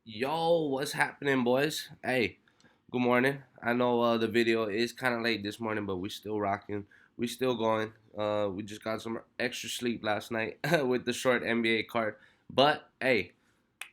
Yo, what's happening, boys? Hey, good morning. I know the video is kind of late this morning, but we still rocking. We still going. We just got some extra sleep last night with the short NBA card. But hey,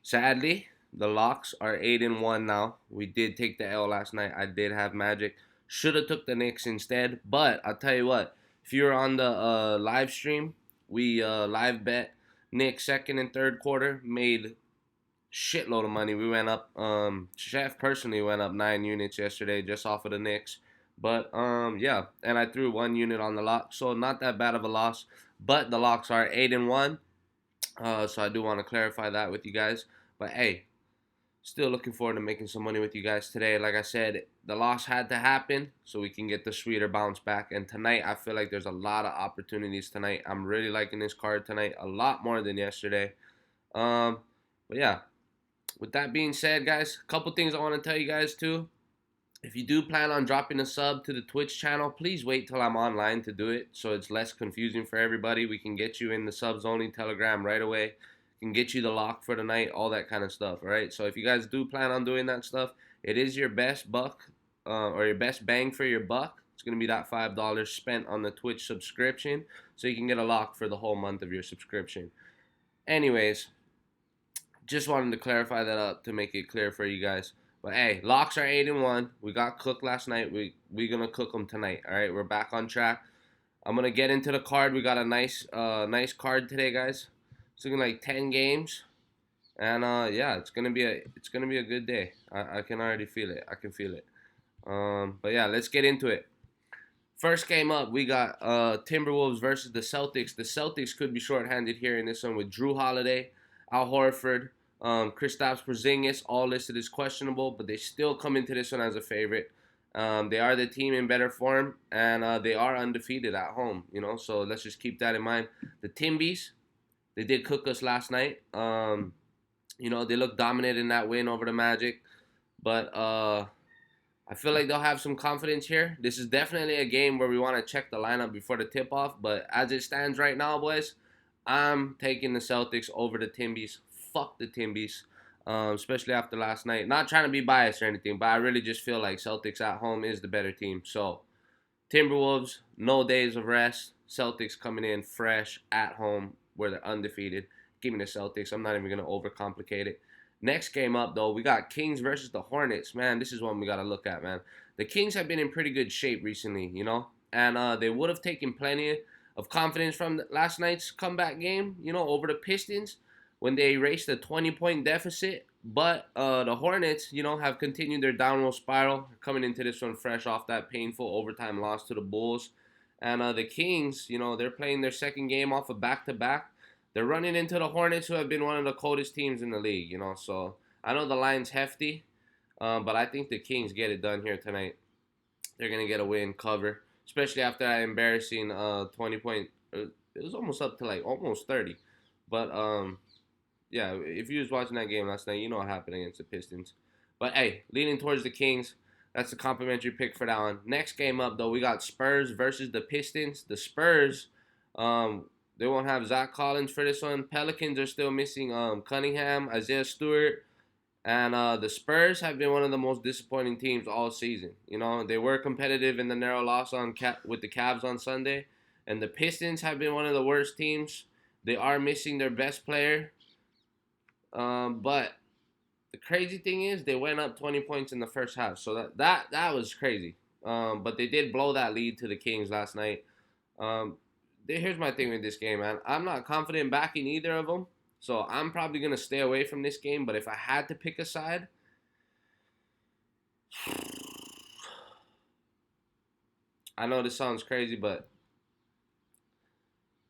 sadly, the Locks are 8-1 now. We did take the L last night. I did have Magic. Should have took the Knicks instead. But I'll tell you what. If you're on the live stream, we live bet Knicks second and third quarter, made shitload of money. We went up. Chef personally went up 9 units yesterday just off of the Knicks. But yeah, and I threw 1 unit on the lock, so not that bad of a loss. But the locks are 8-1. So I do want to clarify that with you guys. But hey, still looking forward to making some money with you guys today. Like I said, the loss had to happen so we can get the sweeter bounce back. And tonight, I feel like there's a lot of opportunities tonight. I'm really liking this card tonight a lot more than yesterday. But yeah, with that being said, guys, a couple things I want to tell you guys too. If you do plan on dropping a sub to the Twitch channel, please wait till I'm online to do it so it's less confusing for everybody. We can get you in the subs only Telegram right away. Can get you the lock for the night, all that kind of stuff. All right. So if you guys do plan on doing that stuff, it is your best buck or your best bang for your buck. It's gonna be that $5 spent on the Twitch subscription, so you can get a lock for the whole month of your subscription. Anyways, just wanted to clarify that up to make it clear for you guys. But hey, locks are 8-1. We got cooked last night. We gonna cook them tonight. All right, we're back on track. I'm gonna get into the card. We got a nice card today, guys. It's looking like 10 games, and yeah, it's gonna be a good day. I can already feel it. I can feel it. But yeah, let's get into it. First game up, we got Timberwolves versus the Celtics. The Celtics could be shorthanded here in this one with Drew Holiday, Al Horford, Kristaps Porzingis, all listed as questionable, but they still come into this one as a favorite. They are the team in better form, and they are undefeated at home. So let's just keep that in mind. The Timbies, they did cook us last night. They looked dominant in that win over the Magic, but I feel like they'll have some confidence here. This is definitely a game where we want to check the lineup before the tip off. But as it stands right now, boys, I'm taking the Celtics over the Timbies. Fuck the Timbies, especially after last night. Not trying to be biased or anything, but I really just feel like Celtics at home is the better team. So Timberwolves, no days of rest. Celtics coming in fresh at home where they're undefeated. Give me the Celtics. I'm not even going to overcomplicate it. Next game up, though, we got Kings versus the Hornets. Man, this is one we got to look at, man. The Kings have been in pretty good shape recently, and they would have taken plenty of confidence from last night's comeback game, over the Pistons when they erased a 20-point deficit. But the Hornets, have continued their downward spiral, coming into this one fresh off that painful overtime loss to the Bulls. And the Kings, they're playing their second game off a back-to-back. They're running into the Hornets, who have been one of the coldest teams in the league, So I know the line's hefty, but I think the Kings get it done here tonight. They're going to get a win, cover, especially after that embarrassing 20-point. It was almost up to like almost 30. But yeah, if you was watching that game last night, you know what happened against the Pistons. But hey, leaning towards the Kings. That's a complimentary pick for that one. Next game up, though, we got Spurs versus the Pistons. The Spurs, they won't have Zach Collins for this one. Pelicans are still missing Cunningham, Isaiah Stewart. And the Spurs have been one of the most disappointing teams all season. They were competitive in the narrow loss with the Cavs on Sunday. And the Pistons have been one of the worst teams. They are missing their best player. But the crazy thing is they went up 20 points in the first half. So that was crazy. But they did blow that lead to the Kings last night. Here's my thing with this game, man. I'm not confident backing either of them. So I'm probably going to stay away from this game. But if I had to pick a side, I know this sounds crazy, but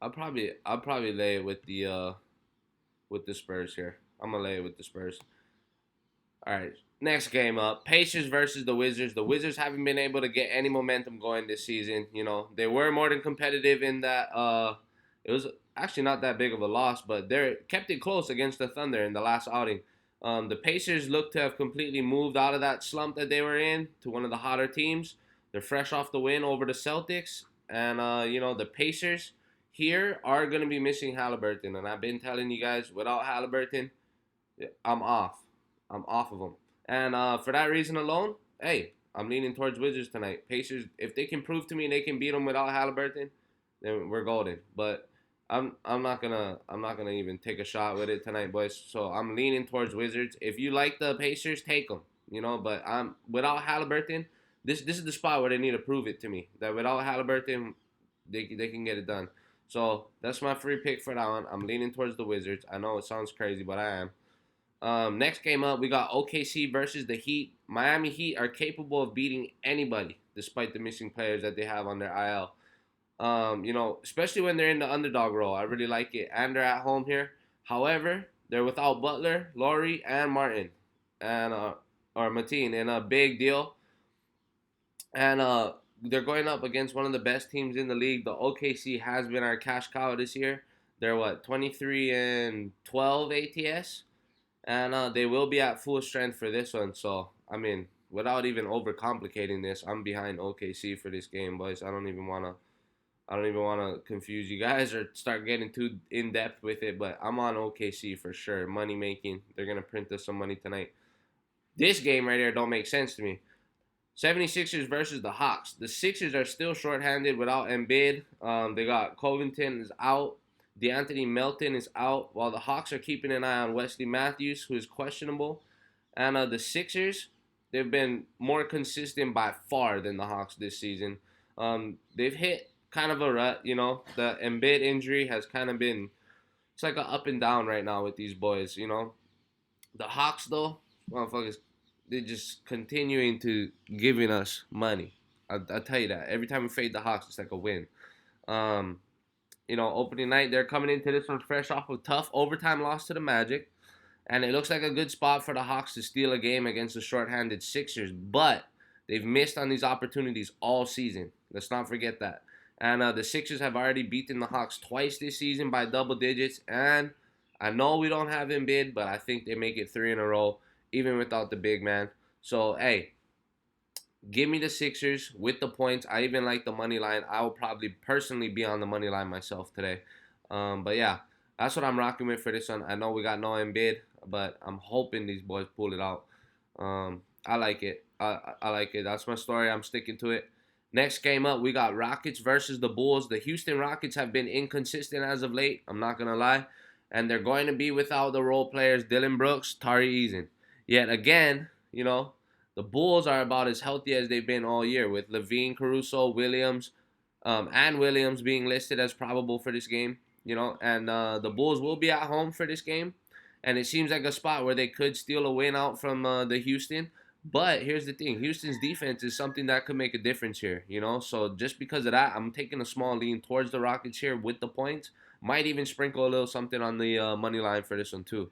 I'll probably lay it with the Spurs here. I'm gonna lay it with the Spurs. All right, next game up: Pacers versus the Wizards. The Wizards haven't been able to get any momentum going this season. They were more than competitive in that. It was actually not that big of a loss, but they kept it close against the Thunder in the last outing. The Pacers look to have completely moved out of that slump that they were in to one of the hotter teams. They're fresh off the win over the Celtics, and the Pacers here are going to be missing Halliburton, and I've been telling you guys, without Halliburton, I'm off. I'm off of them. And for that reason alone, hey, I'm leaning towards Wizards tonight. Pacers, if they can prove to me they can beat them without Halliburton, then we're golden. But I'm not gonna even take a shot with it tonight, boys. So I'm leaning towards Wizards. If you like the Pacers, take them. But I'm without Halliburton. This is the spot where they need to prove it to me that without Halliburton, they can get it done. So that's my free pick for that one. I'm leaning towards the Wizards. I know it sounds crazy, but I am. Next game up, we got OKC versus the Heat. Miami Heat are capable of beating anybody, despite the missing players that they have on their IL. Especially when they're in the underdog role. I really like it. And they're at home here. However, they're without Butler, Laurie, and Martin, and or Mateen, and a big deal. And they're going up against one of the best teams in the league. The OKC has been our cash cow this year. They're 23 and 12 ATS, and they will be at full strength for this one. So I mean, without even overcomplicating this, I'm behind OKC for this game, boys. I don't even want to confuse you guys or start getting too in depth with it, but I'm on OKC for sure. Money making. They're gonna print us some money tonight. This game right here don't make sense to me. 76ers versus the Hawks. The Sixers are still shorthanded without Embiid. They got Covington is out. DeAnthony Melton is out, while the Hawks are keeping an eye on Wesley Matthews, who is questionable. And the Sixers, they've been more consistent by far than the Hawks this season. They've hit kind of a rut, The Embiid injury has kind of been, it's like an up and down right now with these boys. The Hawks, though, motherfuckers, they're just continuing to giving us money. I'll tell you that. Every time we fade the Hawks, it's like a win. Opening night, they're coming into this one fresh off a tough overtime loss to the Magic. And it looks like a good spot for the Hawks to steal a game against the shorthanded Sixers. But they've missed on these opportunities all season. Let's not forget that. And the Sixers have already beaten the Hawks twice this season by double digits. And I know we don't have Embiid, but I think they make it 3 in a row, even without the big man. So, hey, give me the Sixers with the points. I even like the money line. I will probably personally be on the money line myself today. But, yeah, that's what I'm rocking with for this one. I know we got no Embiid, but I'm hoping these boys pull it out. I like it. I like it. That's my story. I'm sticking to it. Next game up, we got Rockets versus the Bulls. The Houston Rockets have been inconsistent as of late. I'm not going to lie. And they're going to be without the role players Dylan Brooks, Tari Eason. Yet again, the Bulls are about as healthy as they've been all year with Levine, Caruso, Williams, and Williams being listed as probable for this game. And the Bulls will be at home for this game. And it seems like a spot where they could steal a win out from the Houston. But here's the thing. Houston's defense is something that could make a difference here, So just because of that, I'm taking a small lean towards the Rockets here with the points. Might even sprinkle a little something on the money line for this one too.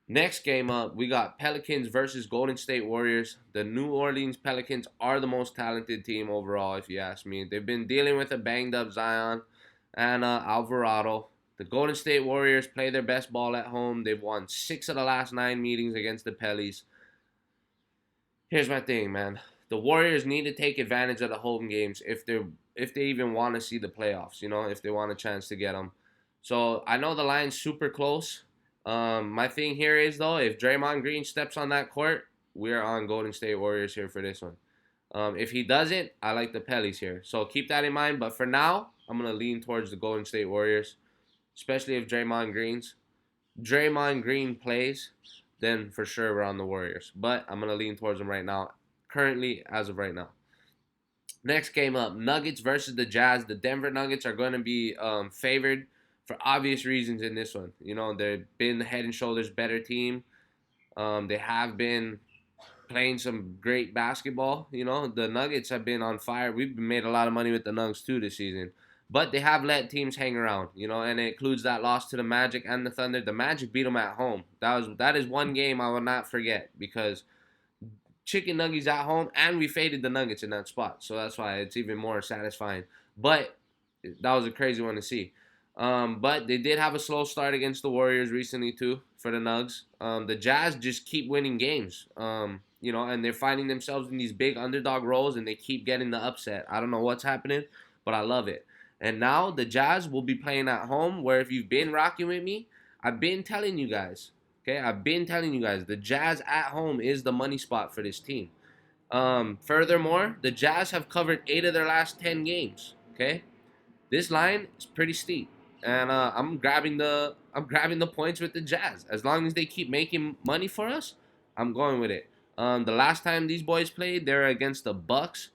Next game up, we got Pelicans versus Golden State Warriors. The New Orleans Pelicans are the most talented team overall, if you ask me. They've been dealing with a banged-up Zion and Alvarado. The Golden State Warriors play their best ball at home. They've won 6 of the last 9 meetings against the Pellies. Here's my thing, man. The Warriors need to take advantage of the home games if they even want to see the playoffs, if they want a chance to get them. So I know the line's super close. My thing here is, though, if Draymond Green steps on that court, we're on Golden State Warriors here for this one. If he doesn't, I like the Pellies here. So keep that in mind. But for now, I'm going to lean towards the Golden State Warriors, especially if Draymond Green plays, then for sure we're on the Warriors. But I'm going to lean towards them right now, currently as of right now. Next game up, Nuggets versus the Jazz. The Denver Nuggets are going to be favored for obvious reasons in this one. They've been the head and shoulders better team. They have been playing some great basketball. The Nuggets have been on fire. We've made a lot of money with the Nuggets too this season. But they have let teams hang around, and it includes that loss to the Magic and the Thunder. The Magic beat them at home. That is one game I will not forget because chicken nuggets at home, and we faded the Nuggets in that spot. So that's why it's even more satisfying. But that was a crazy one to see. But they did have a slow start against the Warriors recently too for the Nugs. The Jazz just keep winning games, and they're finding themselves in these big underdog roles, and they keep getting the upset. I don't know what's happening, but I love it. And now the Jazz will be playing at home, where if you've been rocking with me, I've been telling you guys, Okay, I've been telling you guys the Jazz at home is the money spot for this team. Furthermore, the Jazz have covered 8 of their last 10 games. Okay, this line is pretty steep, and I'm grabbing the points with the Jazz. As long as they keep making money for us, I'm going with it. The last time these boys played, they were against the Bucks.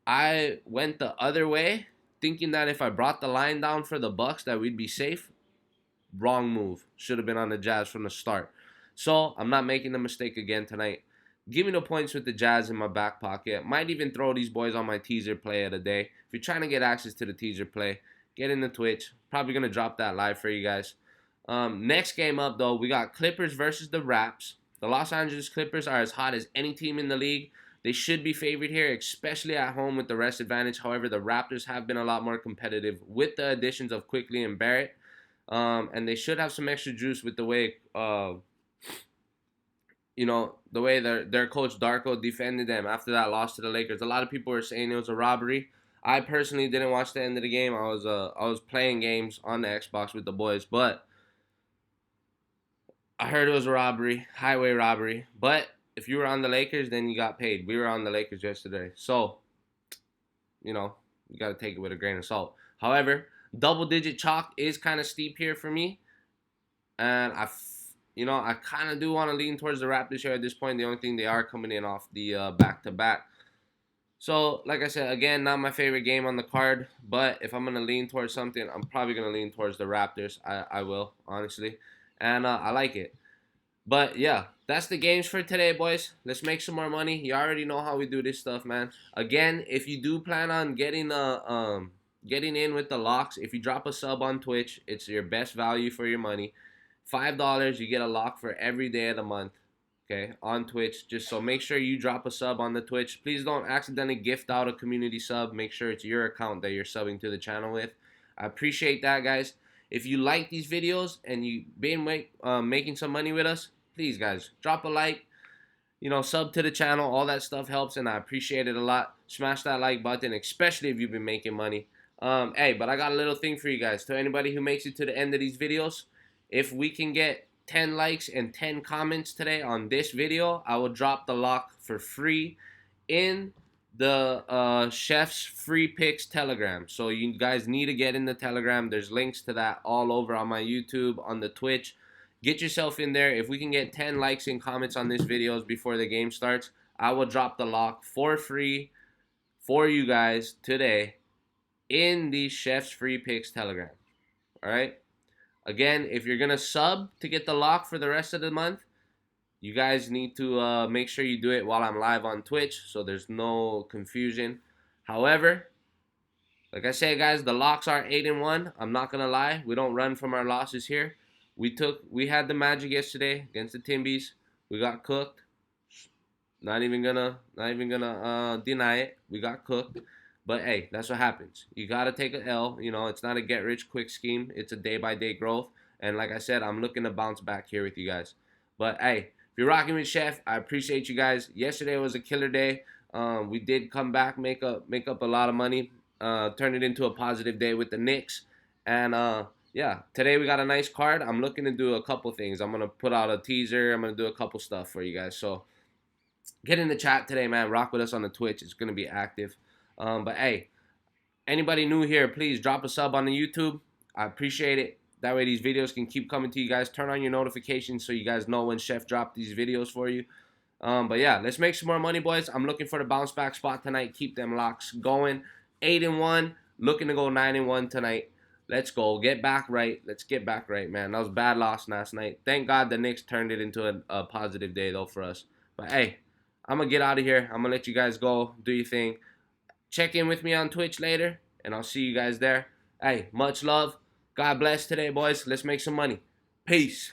I went the other way, thinking that if I brought the line down for the Bucks, that we'd be safe. Wrong move. Should have been on the Jazz from the start. So I'm not making the mistake again tonight. Give me the points with the Jazz in my back pocket. Might even throw these boys on my teaser play of the day. If you're trying to get access to the teaser play, get in the Twitch. Probably going to drop that live for you guys. Next game up, though, we got Clippers versus the Raps. The Los Angeles Clippers are as hot as any team in the league. They should be favored here, especially at home with the rest advantage. However, the Raptors have been a lot more competitive with the additions of Quickly and Barrett. And they should have some extra juice with the way, the way their coach Darko defended them after that loss to the Lakers. A lot of people were saying it was a robbery. I personally didn't watch the end of the game. I was playing games on the Xbox with the boys, but I heard it was a robbery, highway robbery. But if you were on the Lakers, then you got paid. We were on the Lakers yesterday, so you got to take it with a grain of salt. However, double-digit chalk is kind of steep here for me, and I kind of do want to lean towards the Raptors here at this point. The only thing, they are coming in off the back-to-back. So, like I said, again, not my favorite game on the card, but if I'm going to lean towards something, I'm probably going to lean towards the Raptors. I will, honestly, and I like it. But, yeah, that's the games for today, boys. Let's make some more money. You already know how we do this stuff, man. Again, if you do plan on getting in with the locks, if you drop a sub on Twitch, it's your best value for your money. $5, you get a lock for every day of the month, okay, on Twitch. Just so make sure you drop a sub on the Twitch. Please don't accidentally gift out a community sub. Make sure it's your account that you're subbing to the channel with. I appreciate that, guys. If you like these videos and you've been making some money with us, please, guys, drop a like, sub to the channel. All that stuff helps, and I appreciate it a lot. Smash that like button, especially if you've been making money. Hey, but I got a little thing for you guys. To anybody who makes it to the end of these videos, if we can get 10 likes and 10 comments today on this video, I will drop the lock for free in the Chef's Free Picks Telegram. So you guys need to get in the Telegram. There's links to that all over on my YouTube, on the Twitch. Get yourself in there. If we can get 10 likes and comments on this videos before the game starts, I will drop the lock for free for you guys today in the Chef's Free Picks Telegram. All right? Again, if you're going to sub to get the lock for the rest of the month, you guys need to make sure you do it while I'm live on Twitch so there's no confusion. However, like I said, guys, the locks are 8-1. I'm not going to lie. We don't run from our losses here. We had the Magic yesterday against the Timbies. We got cooked. Not even gonna deny it. We got cooked. But hey, that's what happens. You gotta take an L. It's not a get-rich-quick scheme. It's a day-by-day growth. And like I said, I'm looking to bounce back here with you guys. But hey, if you're rocking with Chef, I appreciate you guys. Yesterday was a killer day. We did come back, make up a lot of money, turn it into a positive day with the Knicks, and yeah, today we got a nice card. I'm looking to do a couple things. I'm gonna put out a teaser. I'm gonna do a couple stuff for you guys. So get in the chat today, man. Rock with us on the Twitch. It's gonna be active. But hey, anybody new here, please drop a sub on the YouTube. I appreciate it. That way these videos can keep coming to you guys. Turn on your notifications so you guys know when Chef dropped these videos for you. But yeah, let's make some more money, boys. I'm looking for the bounce back spot tonight. Keep them locks going. 8-1. Looking to go 9-1 tonight. Let's go. Get back right. Let's get back right, man. That was a bad loss last night. Thank God the Knicks turned it into a positive day, though, for us. But hey, I'm going to get out of here. I'm going to let you guys go. Do your thing. Check in with me on Twitch later, and I'll see you guys there. Hey, much love. God bless today, boys. Let's make some money. Peace.